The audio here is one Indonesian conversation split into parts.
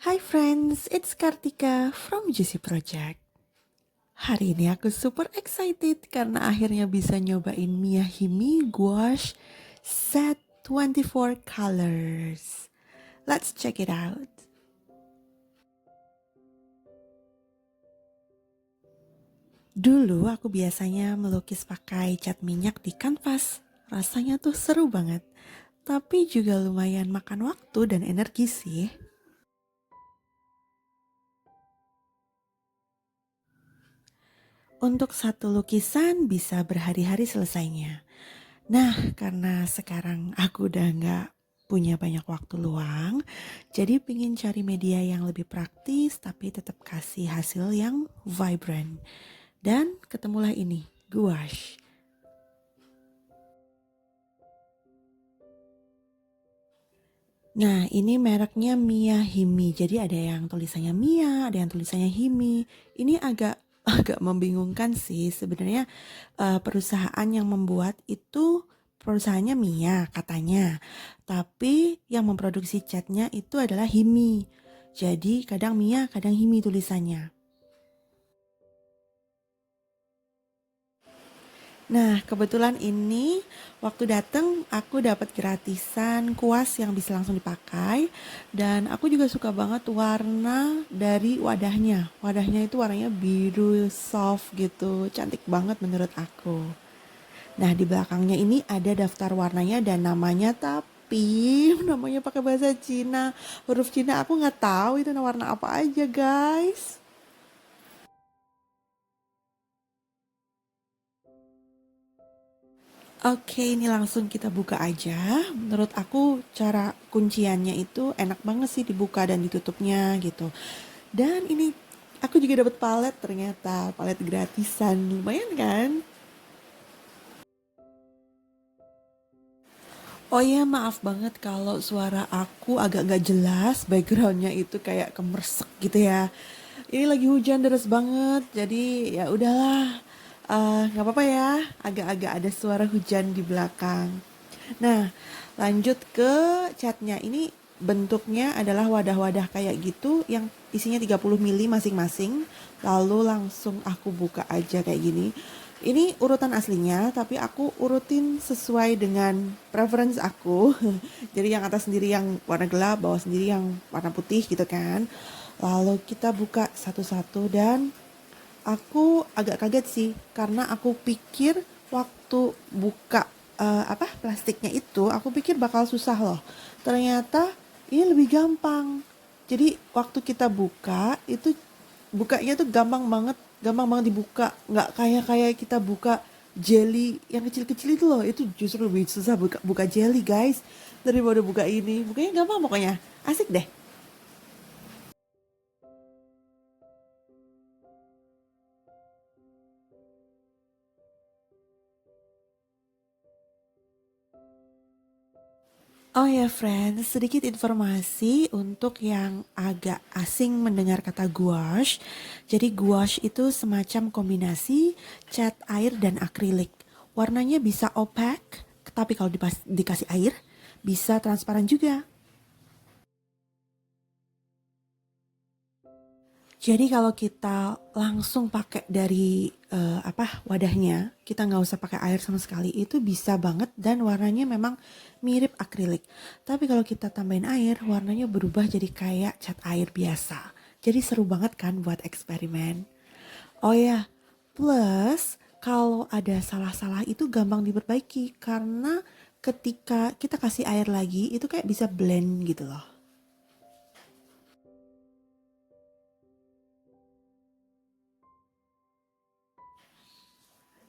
Hi friends, it's Kartika from Juicy Project. Hari ini aku super excited karena akhirnya bisa nyobain Miyahimi Gouache Set 24 Colors. Let's check it out. Dulu aku biasanya melukis pakai cat minyak di kanvas. Rasanya tuh seru banget. Tapi juga lumayan makan waktu dan energi sih. Untuk satu lukisan bisa berhari-hari selesainya. Nah, karena sekarang aku udah nggak punya banyak waktu luang, jadi pingin cari media yang lebih praktis tapi tetap kasih hasil yang vibrant. Dan ketemulah ini, gouache. Nah, ini mereknya Mia Himi. Jadi ada yang tulisannya Mia, ada yang tulisannya Himi. Ini agak agak membingungkan sih. Sebenarnya perusahaan yang membuat itu perusahaannya Mia katanya. Tapi yang memproduksi catnya itu adalah Himi. Jadi kadang Mia, kadang Himi tulisannya. Nah, kebetulan ini waktu dateng aku dapat gratisan kuas yang bisa langsung dipakai dan aku juga suka banget warna dari wadahnya. Wadahnya itu warnanya biru soft gitu, cantik banget menurut aku. Nah, di belakangnya ini ada daftar warnanya dan namanya tapi namanya pakai bahasa Cina. Huruf Cina aku nggak tahu itu warna apa aja, guys. Oke, ini langsung kita buka aja. Menurut aku cara kunciannya itu enak banget sih dibuka dan ditutupnya gitu. Dan ini aku juga dapat palet ternyata, palet gratisan. Lumayan kan? Oh iya, maaf banget kalau suara aku agak nggak jelas, backgroundnya itu kayak kemersek gitu ya. Ini lagi hujan deras banget, jadi ya udahlah, nggak apa-apa ya, agak-agak ada suara hujan di belakang. Nah, lanjut ke catnya. Ini bentuknya adalah wadah-wadah kayak gitu yang isinya 30 mili masing-masing. Lalu langsung aku buka aja kayak gini. Ini urutan aslinya, tapi aku urutin sesuai dengan preference aku. Jadi yang atas sendiri yang warna gelap, bawah sendiri yang warna putih gitu kan. Lalu kita buka satu-satu dan aku agak kaget sih karena aku pikir waktu buka plastiknya itu aku pikir bakal susah loh. Ternyata ini lebih gampang. Jadi waktu kita buka itu bukanya tuh gampang banget dibuka. Nggak kayak kayak kita buka jelly yang kecil-kecil itu loh. Itu justru lebih susah buka jelly guys daripada buka ini. Bukanya gampang pokoknya. Asik deh. Oh ya friends, sedikit informasi untuk yang agak asing mendengar kata gouache. Jadi gouache itu semacam kombinasi cat air dan akrilik. Warnanya bisa opaque, tapi kalau dikasih air bisa transparan juga. Jadi kalau kita langsung pakai dari wadahnya, kita nggak usah pakai air sama sekali, itu bisa banget dan warnanya memang mirip akrilik. Tapi kalau kita tambahin air, warnanya berubah jadi kayak cat air biasa. Jadi seru banget kan buat eksperimen. Oh ya, plus kalau ada salah-salah itu gampang diperbaiki karena ketika kita kasih air lagi itu kayak bisa blend gitu loh.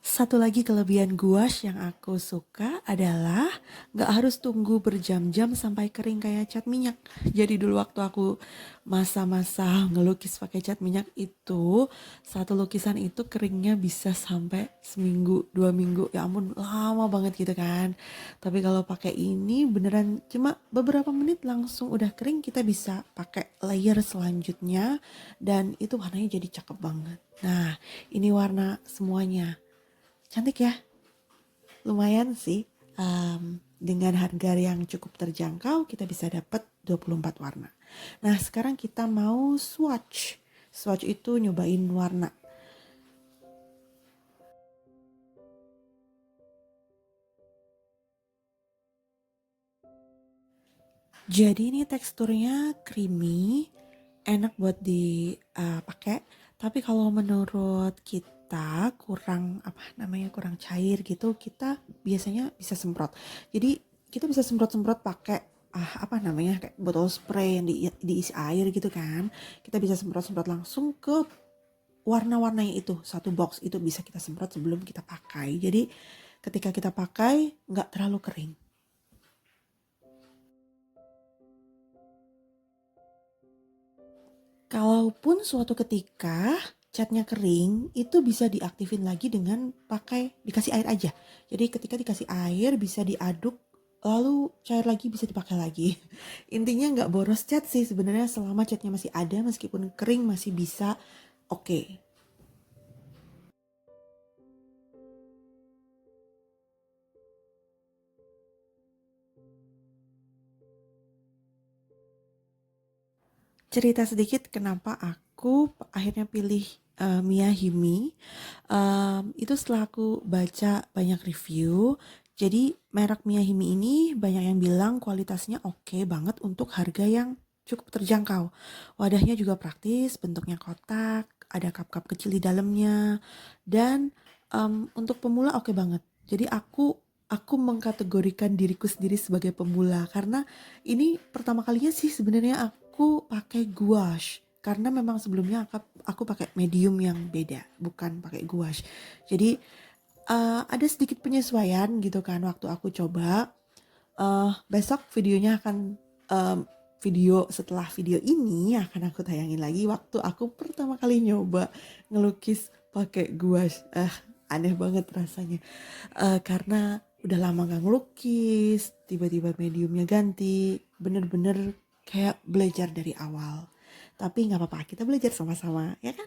Satu lagi kelebihan gouache yang aku suka adalah nggak harus tunggu berjam-jam sampai kering kayak cat minyak. Jadi dulu waktu aku masa-masa ngelukis pakai cat minyak itu, satu lukisan itu keringnya bisa sampai seminggu, 2 minggu. Ya ampun, lama banget gitu kan. Tapi kalau pakai ini beneran cuma beberapa menit langsung udah kering, kita bisa pakai layer selanjutnya dan itu warnanya jadi cakep banget. Nah, ini warna semuanya. Cantik ya, lumayan sih. dengan harga yang cukup terjangkau, kita bisa dapat 24 warna. Nah, sekarang kita mau swatch. Swatch itu nyobain warna. Jadi ini teksturnya creamy, enak buat dipakai. Tapi kalau menurut kita kurang cair gitu, kita biasanya bisa semprot. Jadi kita bisa semprot-semprot pakai kayak botol spray yang diisi air gitu kan. Kita bisa semprot-semprot langsung ke warna-warnanya itu. Satu box itu bisa kita semprot sebelum kita pakai. Jadi ketika kita pakai nggak terlalu kering. Kalaupun suatu ketika catnya kering, itu bisa diaktifin lagi dengan dikasih air aja. Jadi ketika dikasih air bisa diaduk, lalu cair lagi bisa dipakai lagi. Intinya nggak boros cat sih sebenarnya, selama catnya masih ada, meskipun kering masih bisa oke. Cerita sedikit kenapa aku akhirnya pilih Mia Himi. Itu setelah aku baca banyak review. Jadi merek Mia Himi ini banyak yang bilang kualitasnya oke banget untuk harga yang cukup terjangkau. Wadahnya juga praktis, bentuknya kotak, ada cup-cup kecil di dalamnya, dan untuk pemula oke banget. Jadi aku mengkategorikan diriku sendiri sebagai pemula karena ini pertama kalinya sih sebenarnya aku pakai gouache, karena memang sebelumnya aku pakai medium yang beda, bukan pakai gouache. Jadi ada sedikit penyesuaian gitu kan waktu aku coba. Besok videonya akan video setelah video ini akan aku tayangin lagi waktu aku pertama kali nyoba ngelukis pakai gouache. Aneh banget rasanya. Karena udah lama gak ngelukis, tiba-tiba mediumnya ganti, bener-bener kayak belajar dari awal. Tapi nggak apa-apa, kita belajar sama-sama, ya kan?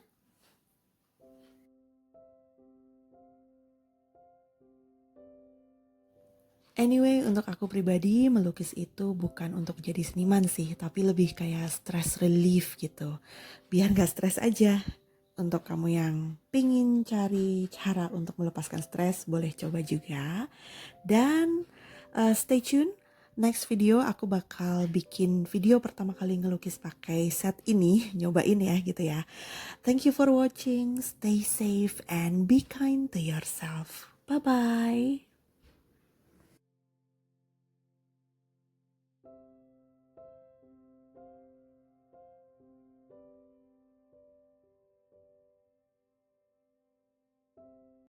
Anyway, untuk aku pribadi, melukis itu bukan untuk jadi seniman sih, tapi lebih kayak stress relief gitu. Biar gak stres aja. Untuk kamu yang pingin cari cara untuk melepaskan stres, boleh coba juga. Dan stay tune, next video aku bakal bikin video pertama kali ngelukis pakai set ini, nyobain ya gitu ya. Thank you for watching, stay safe and be kind to yourself. Bye-bye.